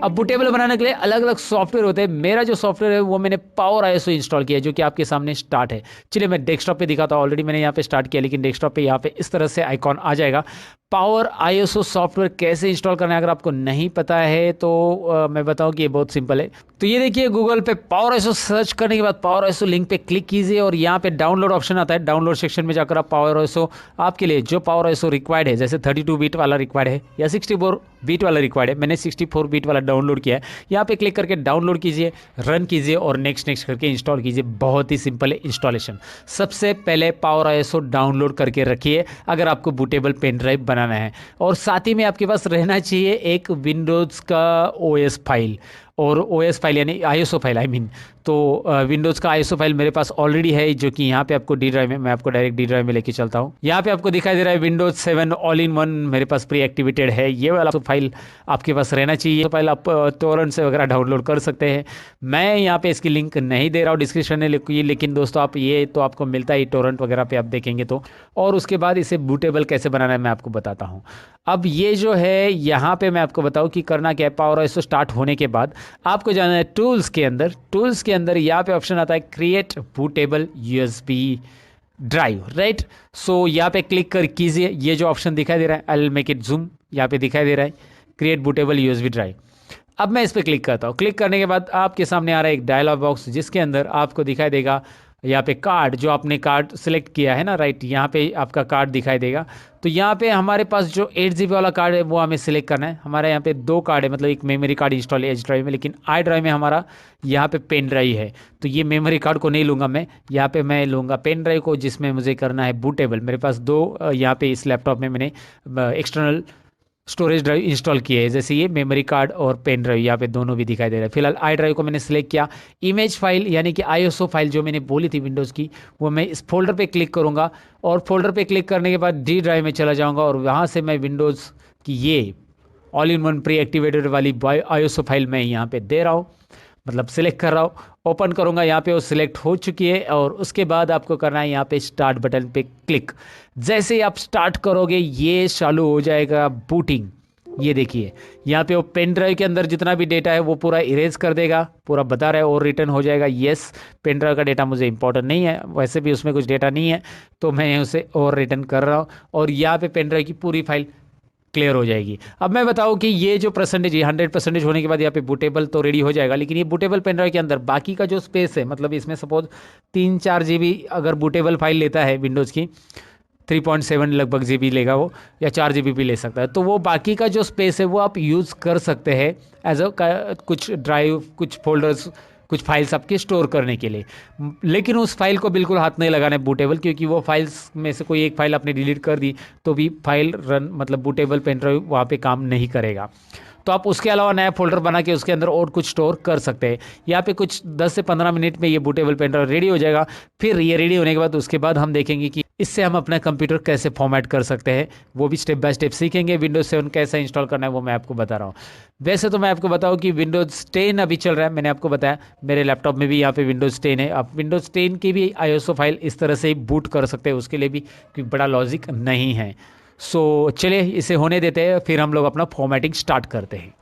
अब बूटेबल बनाने के लिए अलग अलग सॉफ्टवेयर होते हैं। मेरा जो सॉफ्टवेयर है वो मैंने पावर आईएसओ इंस्टॉल किया है, जो कि आपके सामने स्टार्ट है। चलिए मैं डेस्कटॉप पे दिखाता हूँ। ऑलरेडी मैंने यहाँ पे स्टार्ट किया, लेकिन डेस्कटॉप पे यहाँ पे इस तरह से आइकॉन आ जाएगा। पावर आईएसओ सॉफ्टवेयर कैसे इंस्टॉल करना है अगर आपको नहीं पता है तो मैं बताऊं कि ये बहुत सिंपल है। तो ये देखिए, गूगल पे पावर आईएसओ सर्च करने के बाद पावर आईएसओ लिंक पे क्लिक कीजिए और यहाँ पे डाउनलोड ऑप्शन आता है। डाउनलोड सेक्शन में जाकर आप पावर आईएसओ, आपके लिए जो पावर आईएसओ रिक्वायर्ड है, जैसे 32 बीट वाला रिक्वायर्ड है या 64 बीट वाला रिक्वायर्ड है, मैंने 64 बीट वाला डाउनलोड किया है। यहाँ पे क्लिक करके डाउनलोड कीजिए, रन कीजिए और नेक्स्ट नेक्स्ट करके इंस्टॉल कीजिए। बहुत ही सिंपल है इंस्टॉलेशन। सबसे पहले पावर आईएसओ डाउनलोड करके रखिए अगर आपको बूटेबल पेन ड्राइव बनाना है, और साथ ही में आपके पास रहना चाहिए एक विंडोज़ का ओएस फाइल, और ओएस फाइल यानी आईएसओ फाइल आई मीन। तो विंडोज़ का आईएसओ फाइल मेरे पास ऑलरेडी है, जो कि यहाँ पे आपको डी ड्राइव में, मैं आपको डायरेक्ट डी ड्राइव में लेके चलता हूँ। यहाँ पे आपको दिखाई दे रहा है विंडोज 7 ऑल इन वन मेरे पास प्री एक्टिवेटेड है। ये वाला फाइल आपके पास रहना चाहिए। तो फाइल आप टोरेंट से वगैरह डाउनलोड कर सकते हैं। मैं यहाँ पे इसकी लिंक नहीं दे रहा हूँ डिस्क्रिप्शन में, लेकिन दोस्तों आप ये तो आपको मिलता ही टोरेंट वगैरह पे आप देखेंगे तो। और उसके बाद इसे बूटेबल कैसे बनाना है मैं आपको बताता हूँ। अब ये जो है यहाँ पे मैं आपको बताऊँ कि करना क्या है। पावर आईएसओ स्टार्ट होने के बाद आपको जाना है टूल्स के अंदर। टूल्स के अंदर यहाँ पे ऑप्शन आता है create bootable USB drive, right. So यहाँ पे क्लिक कर कीजिए। ये जो ऑप्शन दिखाई दे रहा है, I will make it zoom, यहाँ पे दिखाई दे रहा है क्रिएट बूटेबल यूएसबी ड्राइव। अब मैं इस पर क्लिक करता हूँ। क्लिक करने के बाद आपके सामने आ रहा है एक डायलॉग बॉक्स, जिसके अंदर आपको दिखाई देगा यहाँ पे कार्ड, जो आपने कार्ड सिलेक्ट किया है ना, राइट, यहाँ पे आपका कार्ड दिखाई देगा। तो यहाँ पे हमारे पास जो 8 GB वाला कार्ड है वो हमें सिलेक्ट करना है। हमारे यहाँ पे 2 कार्ड है, मतलब एक मेमोरी कार्ड इंस्टॉल है एच ड्राइव में, लेकिन आई ड्राइव में हमारा यहाँ पे पेन ड्राइव है। तो ये मेमोरी कार्ड को नहीं लूँगा मैं, यहाँ पे मैं लूँगा पेन ड्राइव को, जिसमें मुझे करना है बूटेबल। मेरे पास 2 यहाँ पे इस लैपटॉप में मैंने एक्सटर्नल स्टोरेज ड्राइव इंस्टॉल किए हैं, जैसे ये मेमोरी कार्ड और पेन ड्राइव, यहाँ पे दोनों भी दिखाई दे रहा है। फिलहाल आई ड्राइव को मैंने सिलेक्ट किया। इमेज फाइल यानी कि आईएसओ फाइल जो मैंने बोली थी विंडोज़ की, वो मैं इस फोल्डर पे क्लिक करूँगा, और फोल्डर पे क्लिक करने के बाद डी ड्राइव में चला जाऊँगा, और वहाँ से मैं विंडोज़ की ये all in one pre activated वाली आईएसओ फाइल मैं यहाँ पे दे रहा हूँ, मतलब सिलेक्ट कर रहा हूँ। ओपन करूँगा, यहाँ पे वो सिलेक्ट हो चुकी है, और उसके बाद आपको करना है यहाँ पे स्टार्ट बटन पे क्लिक। जैसे ही आप स्टार्ट करोगे ये चालू हो जाएगा बूटिंग। ये देखिए यहाँ पे वो पेन ड्राइव के अंदर जितना भी डेटा है वो पूरा इरेज कर देगा, पूरा बता रहा है, और रिटर्न हो जाएगा येस। पेन ड्राइव का डेटा मुझे इंपॉर्टेंट नहीं है, वैसे भी उसमें कुछ डेटा नहीं है, तो मैं उसे और रिटर्न कर रहा हूँ, और यहाँ पे पेन ड्राइव की पूरी फाइल क्लियर हो जाएगी। अब मैं बताऊं कि ये जो परसेंटेज 100% होने के बाद यहाँ पे बूटेबल तो रेडी हो जाएगा, लेकिन ये बूटेबल पेन ड्राइव के अंदर बाकी का जो स्पेस है, मतलब इसमें सपोज 3-4 GB अगर बूटेबल फाइल लेता है विंडोज़ की, 3.7 लगभग GB लेगा वो, या 4 GB भी ले सकता है, तो वो बाकी का जो स्पेस है वो आप यूज़ कर सकते हैं एज अ कुछ ड्राइव, कुछ फोल्डर्स, कुछ फाइल्स आपके स्टोर करने के लिए। लेकिन उस फाइल को बिल्कुल हाथ नहीं लगाना है बूटेबल, क्योंकि वो फाइल्स में से कोई एक फाइल आपने डिलीट कर दी तो भी फाइल रन, मतलब बूटेबल पेन ड्राइव वहाँ पे काम नहीं करेगा। तो आप उसके अलावा नया फोल्डर बना के उसके अंदर और कुछ स्टोर कर सकते हैं। यहाँ पे कुछ 10 से 15 मिनट में ये बूटेबल पेन ड्राइव रेडी हो जाएगा। फिर ये रेडी होने के बाद उसके बाद हम देखेंगे कि इससे हम अपना कंप्यूटर कैसे फॉर्मेट कर सकते हैं, वो भी स्टेप बाय स्टेप सीखेंगे। विंडोज 7 कैसे इंस्टॉल करना है वो मैं आपको बता रहा हूँ। वैसे तो मैं आपको बताऊँ कि विंडोज 10 अभी चल रहा है, मैंने आपको बताया मेरे लैपटॉप में भी यहाँ पे विंडोज 10 है। आप विंडोज 10 की भी आईएसओ फाइल इस तरह से ही बूट कर सकते हैं, उसके लिए भी कोई बड़ा लॉजिक नहीं है। सो चलिए इसे होने देते हैं, फिर हम लोग अपना फॉर्मेटिंग स्टार्ट करते हैं।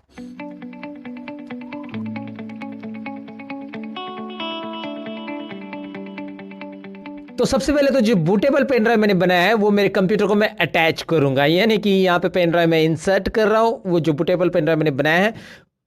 तो सबसे पहले तो जो बूटेबल पेन ड्राइव मैंने बनाया है वो मेरे कंप्यूटर को मैं अटैच करूंगा, यानी कि यहाँ पे पेन ड्राइव मैं इंसर्ट कर रहा हूँ, वो जो बूटेबल पेन ड्राइव मैंने बनाया है।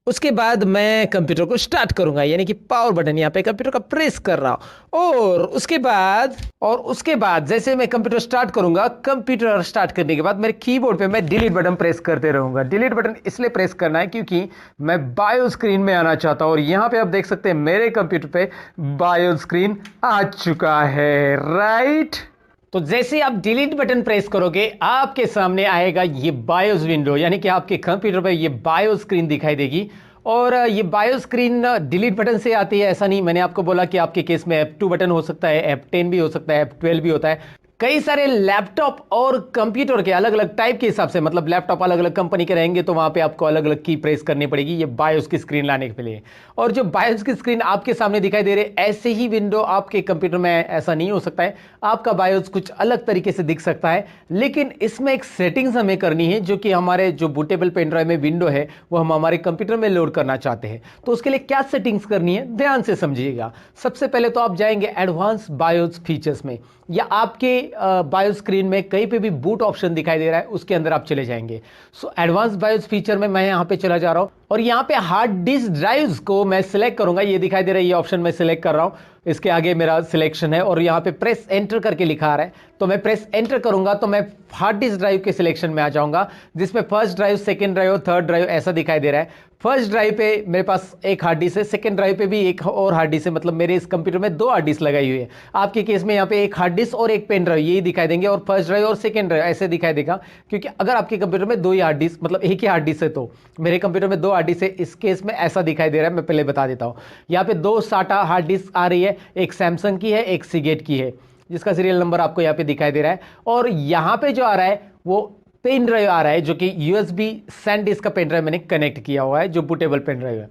उसके बाद मैं कंप्यूटर को स्टार्ट करूंगा, यानी कि पावर बटन यहाँ पे कंप्यूटर का प्रेस कर रहा हूँ, और उसके बाद जैसे मैं कंप्यूटर स्टार्ट करूंगा, कंप्यूटर स्टार्ट करने के बाद मेरे कीबोर्ड पे मैं डिलीट बटन प्रेस करते रहूंगा। डिलीट बटन इसलिए प्रेस करना है क्योंकि मैं बायो स्क्रीन में आना चाहता हूँ, और यहाँ पे आप देख सकते हैं मेरे कंप्यूटर पे बायो स्क्रीन आ चुका है, राइट। तो जैसे आप डिलीट बटन प्रेस करोगे आपके सामने आएगा ये बायोस विंडो, यानी कि आपके कंप्यूटर पर ये बायो स्क्रीन दिखाई देगी। और ये बायो स्क्रीन डिलीट बटन से आती है ऐसा नहीं, मैंने आपको बोला कि आपके केस में F2 बटन हो सकता है, F10 भी हो सकता है, F12 भी होता है। कई सारे लैपटॉप और कंप्यूटर के अलग अलग टाइप के हिसाब से, मतलब लैपटॉप अलग अलग कंपनी के रहेंगे तो वहां पे आपको अलग अलग की प्रेस करनी पड़ेगी ये बायोस की स्क्रीन लाने के लिए। और जो बायोस की स्क्रीन आपके सामने दिखाई दे रहे ऐसे ही विंडो आपके कंप्यूटर में ऐसा नहीं हो सकता है, आपका बायोस कुछ अलग तरीके से दिख सकता है। लेकिन इसमें एक सेटिंग्स हमें करनी है जो कि हमारे जो बूटेबल पेन ड्राइव में विंडो है वो हम हमारे कंप्यूटर में लोड करना चाहते हैं। तो उसके लिए क्या सेटिंग्स करनी है ध्यान से समझिएगा। सबसे पहले तो आप जाएंगे एडवांस बायोस फीचर्स में, या आपके बायोस स्क्रीन में कहीं पे भी बूट ऑप्शन दिखाई दे रहा है उसके अंदर आप चले जाएंगे। सो एडवांस बायोस फीचर में मैं यहां पे चला जा रहा हूं और यहां पे हार्ड डिस्क ड्राइव्स को मैं सिलेक्ट करूंगा। ये दिखाई दे रहा है, ये ऑप्शन मैं सिलेक्ट कर रहा हूं, इसके आगे मेरा सिलेक्शन है और यहां पे प्रेस एंटर करके लिखा आ रहा है, तो मैं प्रेस एंटर करूंगा तो मैं हार्ड डिस्क ड्राइव के सिलेक्शन में आ जाऊंगा, जिसमें फर्स्ट ड्राइव, सेकंड ड्राइव और थर्ड ड्राइव ऐसा दिखाई दे रहा है। फर्स्ट ड्राइव पे मेरे पास एक हार्ड डिस्क है, सेकंड ड्राइव पे भी एक और हार्ड डिस्क है, मतलब मेरे इस कंप्यूटर में 2 हार्ड डिस्क लगाई हुई है। आपके केस में यहाँ पे एक हार्ड डिस्क और एक पेन ड्राइव यही दिखाई देंगे, और फर्स्ट ड्राइव और सेकंड ड्राइव ऐसे दिखाई देगा, क्योंकि अगर आपके कंप्यूटर में 2 ही हार्ड डिस्क, मतलब एक ही हार्ड डिस्क है, तो मेरे कंप्यूटर में 2 हार्ड डिस्क है, इस केस में ऐसा दिखाई दे रहा है। मैं पहले बता देता हूँ, यहाँ पे 2 साटा हार्ड डिस्क आ रही है, एक सैमसंग की है, एक सीगेट की है, जिसका सीरियल नंबर आपको यहाँ पे दिखाई दे रहा है। और यहाँ पे जो आ रहा है वो पेन ड्राइव आ रहा है, जो कि यूएसबी सैनडिस्क का पेन ड्राइव मैंने कनेक्ट किया हुआ है, जो बूटेबल पेन ड्राइव है।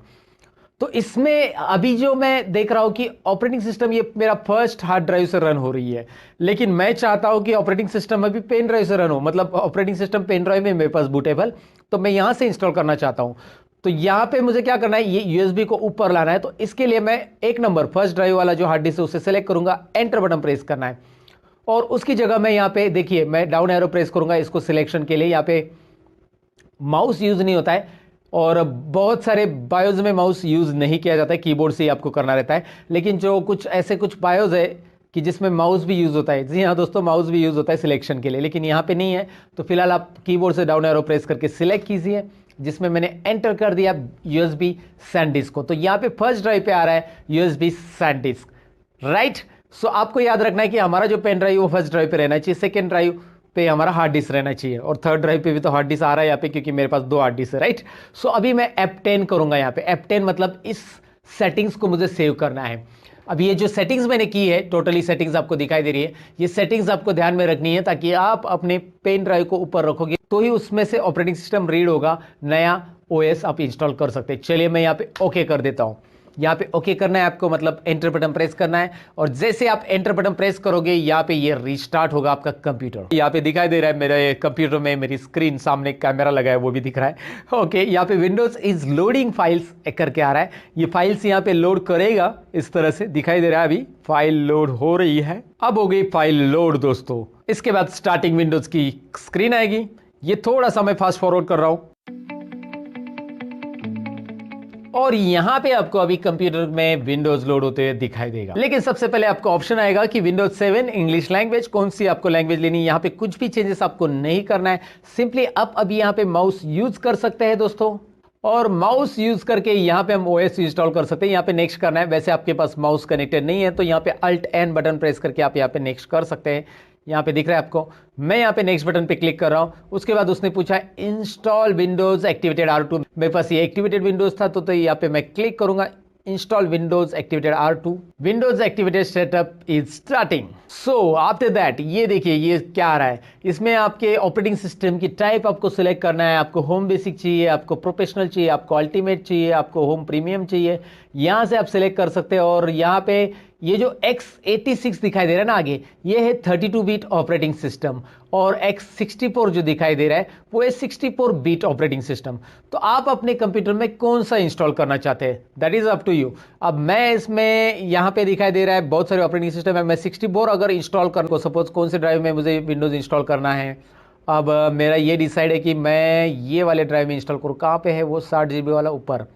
तो इसमें अभी जो मैं देख रहा हूं कि ऑपरेटिंग सिस्टम ये मेरा फर्स्ट हार्ड ड्राइव से रन हो रही है, लेकिन मैं चाहता हूं कि ऑपरेटिंग सिस्टम अभी पेन ड्राइव से रन हो, मतलब ऑपरेटिंग सिस्टम पेन ड्राइव में मेरे पास बूटेबल, तो मैं यहां से इंस्टॉल करना चाहता हूं। तो यहां पे मुझे क्या करना है, ये यूएसबी को ऊपर लाना है। तो इसके लिए मैं एक नंबर फर्स्ट ड्राइव वाला जो हार्ड डिस्क है उसे सेलेक्ट करूंगा, एंटर बटन प्रेस करना है, और उसकी जगह मैं यहाँ पे देखिए मैं डाउन एरो प्रेस करूंगा इसको सिलेक्शन के लिए। यहाँ पे माउस यूज नहीं होता है, और बहुत सारे बायोज में माउस यूज नहीं किया जाता है, कीबोर्ड से ही आपको करना रहता है। लेकिन जो कुछ ऐसे कुछ बायोज है कि जिसमें माउस भी यूज होता है, जी हाँ दोस्तों, माउस भी यूज होता है सिलेक्शन के लिए, लेकिन यहाँ पे नहीं है। तो फिलहाल आप कीबोर्ड से डाउन एरो प्रेस करके सिलेक्ट कीजिए, जिसमें मैंने एंटर कर दिया यूएसबी सैनडिस्क को। तो यहाँ पे फर्स्ट ड्राइव पे आ रहा है यूएसबी सैनडिस्क, राइट। सो आपको याद रखना है कि हमारा जो पेन ड्राइव वो फर्स्ट ड्राइव पे रहना चाहिए, सेकंड ड्राइव पे हमारा हार्ड डिस्क रहना चाहिए, और थर्ड ड्राइव पे भी तो हार्ड डिस्क आ रहा है यहाँ पे, क्योंकि मेरे पास 2 हार्ड डिस्क है, राइट। सो अभी मैं F10 करूंगा यहाँ पे। F10 मतलब इस सेटिंग्स को मुझे सेव करना है। अब ये जो सेटिंग्स मैंने की है, टोटली सेटिंग्स आपको दिखाई दे रही है, ये सेटिंग्स आपको ध्यान में रखनी है, ताकि आप अपने पेन ड्राइव को ऊपर रखोगे तो ही उसमें से ऑपरेटिंग सिस्टम रीड होगा, नया ओएस आप इंस्टॉल कर सकते हैं। चलिए मैं यहाँ पे ओके कर देता हूँ। यहाँ पे ओके करना है आपको, मतलब एंटर बटन प्रेस करना है, और जैसे आप एंटर बटन प्रेस करोगे यहाँ पे ये रीस्टार्ट होगा आपका कंप्यूटर। यहाँ पे दिखाई दे रहा है मेरे कंप्यूटर में मेरी स्क्रीन सामने कैमरा लगा है वो भी दिख रहा है। ओके, यहाँ पे विंडोज इज लोडिंग फाइल्स करके आ रहा है, ये फाइल्स यहाँ पे लोड करेगा, इस तरह से दिखाई दे रहा है। अभी फाइल लोड हो रही है, अब हो गई फाइल लोड दोस्तों। इसके बाद स्टार्टिंग विंडोज की स्क्रीन आएगी। ये थोड़ा सा मैं फास्ट फॉरवर्ड कर रहा हूं, और यहां पे आपको अभी कंप्यूटर में विंडोज लोड होते हुए दिखाई देगा। लेकिन सबसे पहले आपको ऑप्शन आएगा कि विंडोज 7 इंग्लिश लैंग्वेज, कौन सी आपको लैंग्वेज लेनी है। यहां पे कुछ भी चेंजेस आपको नहीं करना है, सिंपली आप अभी यहां पे माउस यूज कर सकते हैं दोस्तों, और माउस यूज करके यहां पे हम ओएस इंस्टॉल कर सकते हैं। यहां पे नेक्स्ट करना है, वैसे आपके पास माउस कनेक्टेड नहीं है तो यहां पे अल्ट एन बटन प्रेस करके आप यहां पे नेक्स्ट कर सकते हैं। यहाँ पे दिख रहा है आपको, मैं यहाँ पे नेक्स्ट बटन पे क्लिक कर रहा हूँ। उसके बाद उसने पूछा इंस्टॉल विंडोज एक्टिवेटेड R2, मेरे पास ये एक्टिवेटेड विंडोज था, तो यहाँ पे मैं क्लिक करूंगा install Windows activated R2। Windows activated setup is starting. So after that ये देखिए ये क्या आ रहा है, इसमें आपके ऑपरेटिंग सिस्टम की टाइप आपको सिलेक्ट करना है। आपको होम बेसिक चाहिए, आपको प्रोफेशनल चाहिए, आपको अल्टीमेट चाहिए, आपको होम प्रीमियम चाहिए, यहाँ से आप सिलेक्ट कर सकते हैं। और यहाँ पे ये जो x86 दिखाई दे रहा है ना आगे, ये है 32 बिट ऑपरेटिंग सिस्टम, और x64 जो दिखाई दे रहा है वो है 64 बिट ऑपरेटिंग सिस्टम। तो आप अपने कंप्यूटर में कौन सा इंस्टॉल करना चाहते हैं, that is up to you. अब मैं इसमें यहाँ पे दिखाई दे रहा है बहुत सारे ऑपरेटिंग सिस्टम है, मैं 64 अगर इंस्टॉल कर को सपोज कौन से ड्राइव में मुझे विंडोज इंस्टॉल करना है। अब मेरा ये डिसाइड है कि मैं ये वाले ड्राइव में इंस्टॉल करूँ। कहाँ पे है वो 60 GB वाला, ऊपर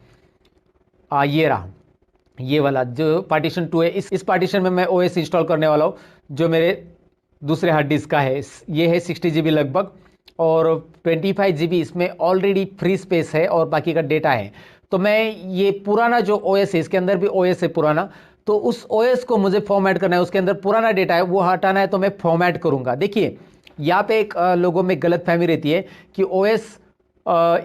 ये रहा, ये वाला जो पार्टीशन 2 है, इस पार्टीशन में मैं ओएस इंस्टॉल करने वाला हूँ, जो मेरे दूसरे हार्ड डिस्क का है। ये है 60 GB लगभग, और 25 GB इसमें ऑलरेडी फ्री स्पेस है और बाकी का डेटा है। तो मैं ये पुराना जो ओएस है, इसके अंदर भी ओएस है पुराना, तो उस ओएस को मुझे फॉर्मेट करना है, उसके अंदर पुराना डेटा है वो हटाना है, तो मैं फॉर्मेट करूंगा। देखिए यहाँ पे एक लोगों में गलत फहमी रहती है कि ओएस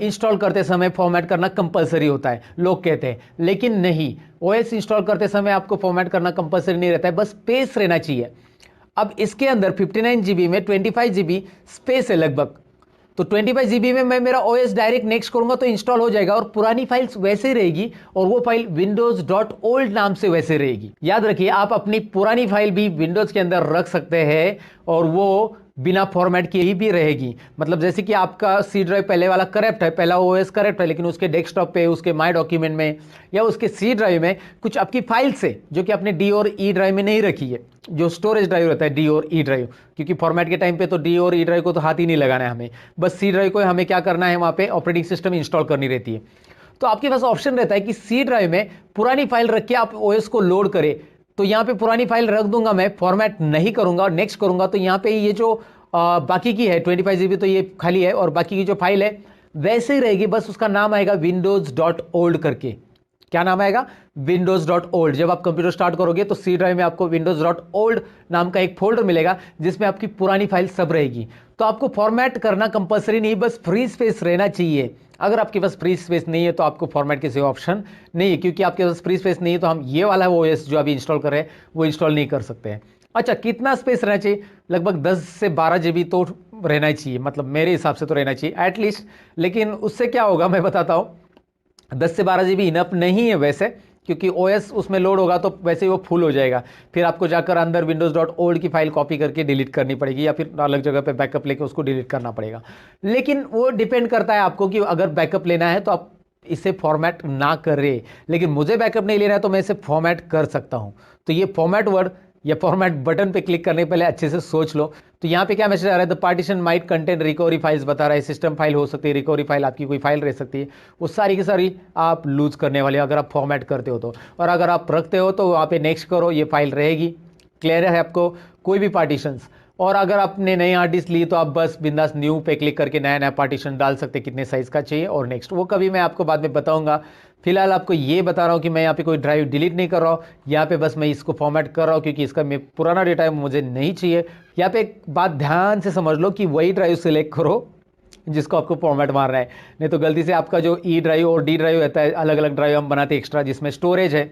इंस्टॉल करते समय फॉर्मेट करना कंपलसरी होता है, लोग कहते हैं, लेकिन नहीं, ओएस इंस्टॉल करते समय आपको फॉर्मेट करना कंपलसरी नहीं रहता है, बस स्पेस रहना चाहिए। अब इसके अंदर 59 GB में 25 GB स्पेस है लगभग, तो 25 GB में मैं मेरा OS डायरेक्ट नेक्स्ट करूंगा तो इंस्टॉल हो जाएगा और पुरानी फाइल्स वैसे ही रहेगी और वो फाइल windows.old नाम से वैसे रहेगी। याद रखिए आप अपनी पुरानी फाइल भी विंडोज के अंदर रख सकते हैं और वो बिना फॉर्मेट किए ही भी रहेगी। मतलब जैसे कि आपका सी ड्राइव पहले वाला करेक्ट है, पहला ओएस करेक्ट है, लेकिन उसके डेस्कटॉप पे, उसके माई डॉक्यूमेंट में या उसके सी ड्राइव में कुछ आपकी फाइल्स है जो कि आपने डी और ई ड्राइव में नहीं रखी है, जो स्टोरेज ड्राइव रहता है डी और ई ड्राइव, क्योंकि फॉर्मेट के टाइम पे तो डी और ई ड्राइव को तो हाथ ही नहीं लगाना है हमें, बस सी ड्राइव को हमें क्या करना है, वहाँ पे ऑपरेटिंग सिस्टम इंस्टॉल करनी रहती है। तो आपके पास ऑप्शन रहता है कि सी ड्राइव में पुरानी फाइल रख के आप ओएस को लोड करें। तो यहाँ पे पुरानी फाइल रख दूंगा मैं, फॉर्मेट नहीं करूंगा और नेक्स्ट करूंगा तो यहाँ पे ये जो बाकी की है 25 GB तो ये खाली है और बाकी की जो फाइल है वैसे ही रहेगी, बस उसका नाम आएगा windows.old करके। क्या नाम आएगा? windows.old। जब आप कंप्यूटर स्टार्ट करोगे तो सी ड्राइव में आपको windows.old नाम का एक फोल्डर मिलेगा जिसमें आपकी पुरानी फाइल सब रहेगी। तो आपको फॉर्मेट करना कंपलसरी नहीं, बस फ्री स्पेस रहना चाहिए। अगर आपके पास फ्री स्पेस नहीं है तो आपको फॉर्मेट के सिवा ऑप्शन नहीं है, क्योंकि आपके पास फ्री स्पेस नहीं है तो हम ये वाला ओएस जो अभी इंस्टॉल कर रहे हैं वो इंस्टॉल नहीं कर सकते हैं। अच्छा, कितना स्पेस रहना चाहिए? लगभग 10 से 12 GB तो रहना ही चाहिए, मतलब मेरे हिसाब से तो रहना चाहिए एटलीस्ट। लेकिन उससे क्या होगा मैं बताता हूँ, 10 से 12 GB इनफ नहीं है वैसे, क्योंकि ओएस उसमें लोड होगा तो वैसे ही वो फुल हो जाएगा, फिर आपको जाकर अंदर windows.old की फाइल कॉपी करके डिलीट करनी पड़ेगी या फिर अलग जगह पे बैकअप लेके उसको डिलीट करना पड़ेगा। लेकिन वो डिपेंड करता है आपको कि अगर बैकअप लेना है तो आप इसे फॉर्मेट ना करें, लेकिन मुझे बैकअप नहीं लेना है तो मैं इसे फॉर्मेट कर सकता हूँ। तो ये फॉर्मेट वर्ड या फॉर्मेट बटन पे क्लिक करने पहले अच्छे से सोच लो। तो यहाँ पे क्या मैसेज आ रहा है? The partition might contain recovery files बता रहा है, सिस्टम फाइल हो सकती है, रिकवरी फाइल आपकी कोई फाइल रह सकती है, वो सारी की सारी आप लूज करने वाले अगर आप फॉर्मेट करते हो तो। और अगर आप रखते हो तो वहाँ पे नेक्स्ट करो, ये फाइल रहेगी। क्लियर है आपको? कोई भी पार्टीशंस। और अगर आपने नई हार्ड डिस्क ली तो आप बस बिंदास न्यू पे क्लिक करके नया नया पार्टीशन डाल सकते, कितने साइज का चाहिए और नेक्स्ट, वो कभी मैं आपको बाद में बताऊंगा। फिलहाल आपको ये बता रहा हूँ कि मैं यहाँ पे कोई ड्राइव डिलीट नहीं कर रहा हूँ, यहाँ पे बस मैं इसको फॉर्मेट कर रहा हूँ क्योंकि इसका मैं पुराना डेटा मुझे नहीं चाहिए। यहाँ पे एक बात ध्यान से समझ लो कि वही ड्राइव सिलेक्ट करो जिसको आपको फॉर्मेट मारना है, नहीं तो गलती से आपका जो ई ड्राइव और डी ड्राइव रहता है, अलग अलग ड्राइव हम बनाते हैं एक्स्ट्रा जिसमें स्टोरेज है,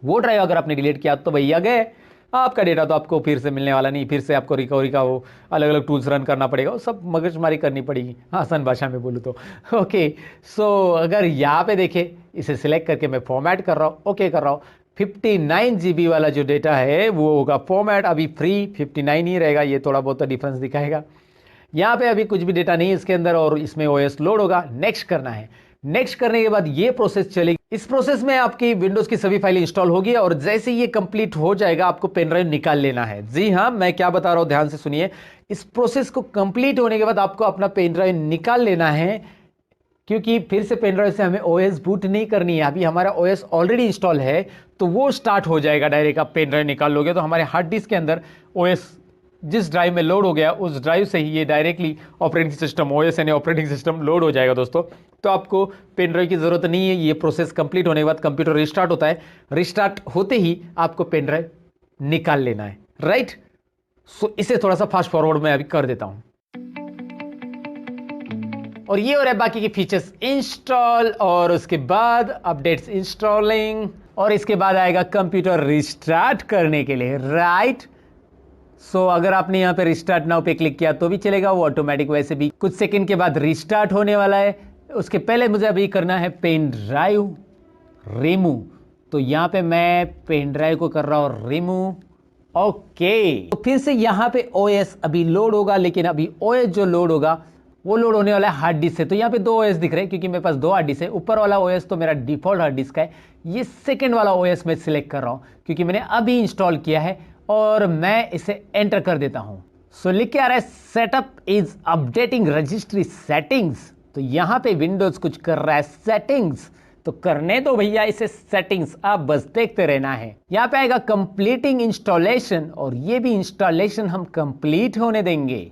वो ड्राइव अगर आपने डिलीट किया तो भैया गए आपका डेटा, तो आपको फिर से मिलने वाला नहीं, फिर से आपको रिकवरी का वो अलग अलग टूल्स रन करना पड़ेगा, वो सब मगजमारी करनी पड़ेगी, आसान भाषा में बोलूँ तो। ओके, सो अगर यहाँ पे देखें, इसे सिलेक्ट करके मैं फॉर्मेट कर रहा हूँ, ओके कर रहा हूँ। 59 GB वाला जो डेटा है वो होगा फॉर्मेट, अभी फ्री 59 ही रहेगा, ये थोड़ा बहुत डिफरेंस दिखाएगा। यहाँ पे अभी कुछ भी डेटा नहीं है इसके अंदर और इसमें ओएस लोड होगा, नेक्स्ट करना है। नेक्स्ट करने के बाद ये प्रोसेस चलेगी, इस प्रोसेस में आपकी विंडोज की सभी फाइलें इंस्टॉल होगी और जैसे ये कंप्लीट हो जाएगा आपको पेन ड्राइव निकाल लेना है। जी हाँ, मैं क्या बता रहा हूं ध्यान से सुनिए। इस प्रोसेस को कंप्लीट होने के बाद आपको अपना पेन ड्राइव निकाल लेना है, क्योंकि फिर से पेन ड्राइव से हमें ओएस बूट नहीं करनी है। अभी हमारा ओएस ऑलरेडी इंस्टॉल है तो वो स्टार्ट हो जाएगा डायरेक्ट। आप पेन ड्राइव निकाल लोगे तो हमारे हार्ड डिस्क के अंदर ओएस जिस ड्राइव में लोड हो गया उस ड्राइव से ही ये डायरेक्टली ऑपरेटिंग सिस्टम, ओएस यानी ऑपरेटिंग सिस्टम लोड हो जाएगा दोस्तों। तो आपको पेन ड्राइव की ज़रूरत नहीं है। ये प्रोसेस कंप्लीट होने के बाद कंप्यूटर रिस्टार्ट होता है, रिस्टार्ट होते ही आपको पेन ड्राइव निकाल लेना है, राइट। सो इसे थोड़ा सा फास्ट फॉरवर्ड में अभी कर देता हूं और ये हो रहा है बाकी के फीचर्स इंस्टॉल और उसके बाद अपडेट्स इंस्टॉलिंग और इसके बाद आएगा कंप्यूटर रिस्टार्ट करने के लिए, राइट। सो अगर आपने यहाँ पे रिस्टार्ट नाउ पे क्लिक किया तो भी चलेगा, वो ऑटोमेटिक वैसे भी कुछ सेकंड के बाद रिस्टार्ट होने वाला है। उसके पहले मुझे अभी करना है पेन ड्राइव रिमूव, तो यहाँ पे मैं पेन ड्राइव को कर रहा हूँ रिमूव। ओके, तो फिर से यहाँ पे ओएस अभी लोड होगा, लेकिन अभी ओएस जो लोड होगा वो लोड होने वाला है हार्ड डिस्क से। तो यहाँ पे दो ओएस दिख रहे हैं क्योंकि मेरे पास दो हार्ड डिस्क है। ऊपर वाला ओएस तो मेरा डिफॉल्ट हार्ड डिस्क है, ये सेकेंड वाला ओएस मैं सिलेक्ट कर रहा हूँ क्योंकि मैंने अभी इंस्टॉल किया है और मैं इसे एंटर कर देता हूं। सो लिख के आ रहा है setup is updating registry settings, तो यहां पे विंडोज कुछ कर रहा है सेटिंग्स, तो करने दो भैया इसे सेटिंग्स, आप बस देखते रहना है। यहां पे आएगा कंप्लीटिंग इंस्टॉलेशन और ये भी इंस्टॉलेशन हम कंप्लीट होने देंगे।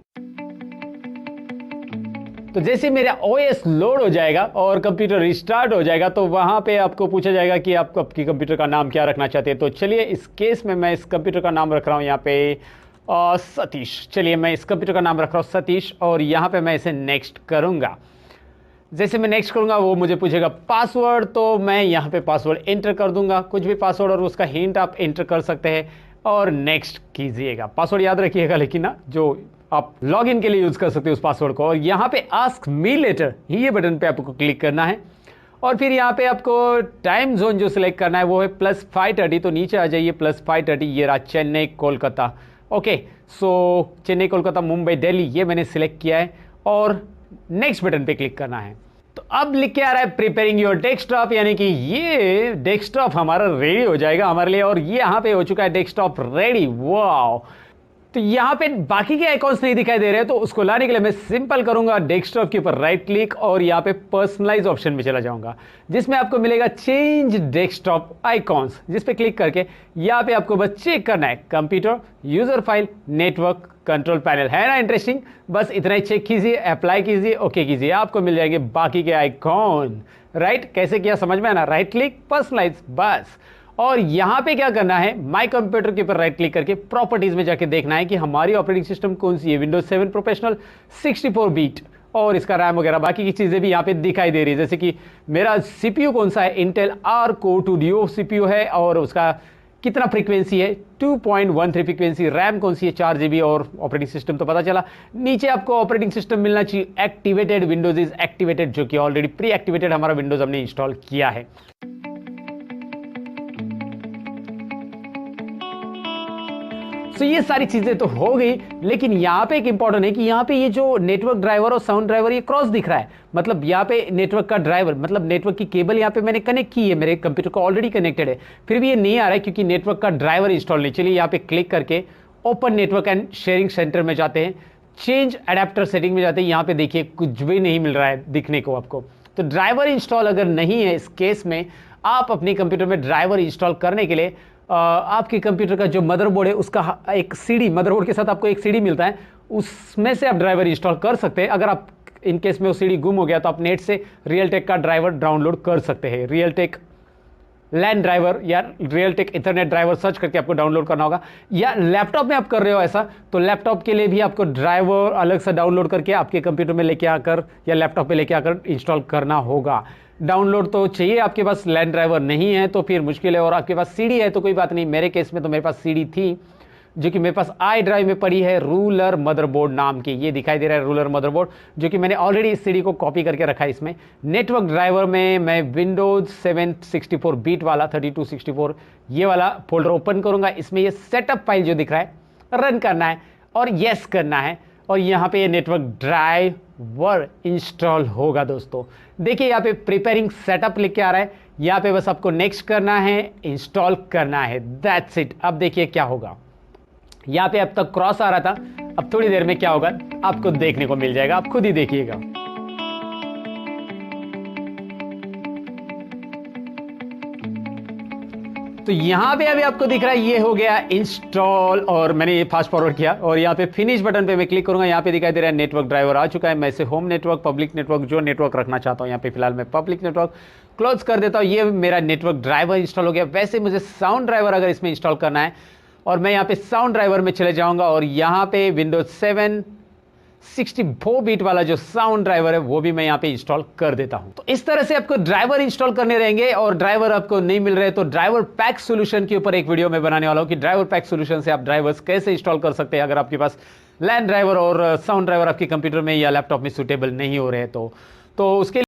तो जैसे मेरा ओएस लोड हो जाएगा और कंप्यूटर रिस्टार्ट हो जाएगा तो वहाँ पे आपको पूछा जाएगा कि आप आपकी कंप्यूटर का नाम क्या रखना चाहते हैं। तो चलिए इस केस में मैं इस कंप्यूटर का नाम रख रहा हूँ यहाँ पे सतीश। चलिए मैं इस कंप्यूटर का नाम रख रहा हूँ सतीश और यहाँ पे मैं इसे नेक्स्ट करूँगा। जैसे मैं नेक्स्ट करूँगा वो मुझे पूछेगा पासवर्ड, तो मैं यहाँ पे पासवर्ड एंटर कर दूंगा, कुछ भी पासवर्ड, और उसका हिंट आप एंटर कर सकते हैं। और नेक्स्ट कीजिएगा। पासवर्ड याद रखिएगा लेकिन ना, जो आप लॉगिन के लिए यूज कर सकते हो उस पासवर्ड को। और यहाँ पे आस्क मी लेटर ये बटन पे आपको क्लिक करना है और फिर यहाँ पे आपको टाइम जोन जो सिलेक्ट करना है वो है +5:30। तो नीचे आ जाइए +5:30, ये रहा चेन्नई कोलकाता। ओके, सो चेन्नई कोलकाता मुंबई दिल्ली ये मैंने सिलेक्ट किया है और नेक्स्ट बटन पे क्लिक करना है। तो अब लिख के आ रहा है प्रिपेयरिंग योर डेस्कटॉप, यानी कि ये डेस्कटॉप हमारा रेडी हो जाएगा हमारे लिए। और ये यहाँ पे हो चुका है डेस्कटॉप रेडी। वाह, तो यहाँ पे बाकी के आइकॉन्स नहीं दिखाई दे रहे हैं, तो उसको लाने के लिए मैं सिंपल करूंगा डेस्कटॉप के ऊपर राइट क्लिक और यहाँ पे पर्सनलाइज ऑप्शन में चला जाऊंगा, जिसमें आपको मिलेगा चेंज डेस्कटॉप आइकॉन्स, जिस पे क्लिक करके यहाँ पे आपको बस चेक करना है computer, user file, network, control panel. है ना इंटरेस्टिंग? बस इतना ही चेक कीजिए, अप्लाई कीजिए, ओके कीजिए, आपको मिल जाएंगे बाकी के आइकॉन। राइट, कैसे किया समझ में आना? राइट क्लिक, पर्सनलाइज, बस। और यहां पे क्या करना है, माय कंप्यूटर के ऊपर राइट क्लिक करके प्रॉपर्टीज में जाके देखना है कि हमारी ऑपरेटिंग सिस्टम कौन सी है, विंडोज 7 प्रोफेशनल 64 बीट, और इसका रैम वगैरह बाकी की चीजें भी यहाँ पे दिखाई दे रही है। जैसे कि मेरा सीपीयू कौन सा है, Intel R core 2 Duo CPU है और उसका कितना फ्रीक्वेंसी है, 2.13 फ्रीक्वेंसी, रैम कौन सी है 4 GB, और ऑपरेटिंग सिस्टम तो पता चला। नीचे आपको ऑपरेटिंग सिस्टम मिलना चाहिए एक्टिवेटेड, विंडोज इज एक्टिवेटेड, जो कि ऑलरेडी प्री एक्टिवेटेड हमारा विंडोज हमने इंस्टॉल किया है। तो ये सारी चीजें तो हो गई, लेकिन यहाँ पे एक इंपॉर्टेंट है कि यहाँ पे ये जो नेटवर्क ड्राइवर और साउंड ड्राइवर ये क्रॉस दिख रहा है, मतलब यहाँ पे नेटवर्क का ड्राइवर, मतलब नेटवर्क की केबल यहाँ पे मैंने कनेक्ट की है, मेरे कंप्यूटर को ऑलरेडी कनेक्टेड है, फिर भी ये नहीं आ रहा है क्योंकि नेटवर्क का ड्राइवर इंस्टॉल नहीं। चलिए यहाँ पे क्लिक करके open network and sharing centre में जाते हैं, चेंज एडेप्टर सेटिंग में जाते हैं। यहाँ पे देखिए कुछ भी नहीं मिल रहा है दिखने को आपको। तो ड्राइवर इंस्टॉल अगर नहीं है इस केस में, आप अपने कंप्यूटर में ड्राइवर इंस्टॉल करने के लिए आपके कंप्यूटर का जो मदरबोर्ड है उसका एक सीडी, मदरबोर्ड के साथ आपको एक सीडी मिलता है, उसमें से आप ड्राइवर इंस्टॉल कर सकते हैं। अगर आप इन केस में वो सीडी गुम हो गया तो आप नेट से रियलटेक का ड्राइवर डाउनलोड कर सकते हैं। रियलटेक लैन ड्राइवर या रियलटेक इथरनेट ड्राइवर सर्च करके आपको डाउनलोड करना होगा। या लैपटॉप में आप कर रहे हो ऐसा, तो लैपटॉप के लिए भी आपको ड्राइवर अलग से डाउनलोड करके आपके कंप्यूटर में लेके आकर या लैपटॉप पे लेके आकर इंस्टॉल करना होगा। डाउनलोड तो चाहिए, आपके पास लैन ड्राइवर नहीं है तो फिर मुश्किल है, और आपके पास सीडी है तो कोई बात नहीं। मेरे केस में तो मेरे पास सीडी थी जो कि मेरे पास आई ड्राइव में पड़ी है, रूलर मदरबोर्ड नाम की, ये दिखाई दे रहा है रूलर मदरबोर्ड, जो कि मैंने ऑलरेडी इस सीडी को कॉपी करके रखा है इसमें। नेटवर्क ड्राइवर में मैं विंडोज 7 64 बीट वाला 3264 ये वाला फोल्डर ओपन करूंगा। इसमें ये सेटअप फाइल जो दिख रहा है रन करना है और येस करना है, और यहाँ पे ये नेटवर्क ड्राइवर इंस्टॉल होगा। दोस्तों देखिए यहाँ पे प्रिपेयरिंग सेटअप लिख के आ रहा है, यहाँ पे बस आपको नेक्स्ट करना है, इंस्टॉल करना है, दैट्स इट। अब देखिए क्या होगा, यहाँ पे अब तक क्रॉस आ रहा था, अब थोड़ी देर में क्या होगा आपको देखने को मिल जाएगा, आप खुद ही देखिएगा। तो यहाँ पे अभी आपको दिख रहा है ये हो गया इंस्टॉल, और मैंने ये फास्ट फॉरवर्ड किया और यहाँ पे फिनिश बटन पे मैं क्लिक करूंगा। यहाँ पे दिखाई दे रहा है नेटवर्क ड्राइवर आ चुका है। मैं इसे होम नेटवर्क, पब्लिक नेटवर्क, जो नेटवर्क रखना चाहता हूँ, यहाँ पे फिलहाल मैं पब्लिक नेटवर्क क्लोज कर देता हूँ। ये मेरा नेटवर्क ड्राइवर इंस्टॉल हो गया। वैसे मुझे साउंड ड्राइवर अगर इसमें इंस्टॉल करना है, और मैं यहाँ पे साउंड ड्राइवर में चले जाऊंगा और यहाँ पे विंडोज 7 64 बीट वाला जो साउंड ड्राइवर है वो भी मैं यहाँ पे इंस्टॉल कर देता हूं। तो इस तरह से आपको ड्राइवर इंस्टॉल करने रहेंगे, और ड्राइवर आपको नहीं मिल रहे तो ड्राइवर पैक सॉल्यूशन के ऊपर एक वीडियो में बनाने वाला हूं कि ड्राइवर पैक सॉल्यूशन से आप ड्राइवर्स कैसे इंस्टॉल कर सकते हैं अगर आपके पास लैन ड्राइवर और साउंड ड्राइवर आपके कंप्यूटर में या लैपटॉप में सूटेबल नहीं हो रहे हैं तो उसके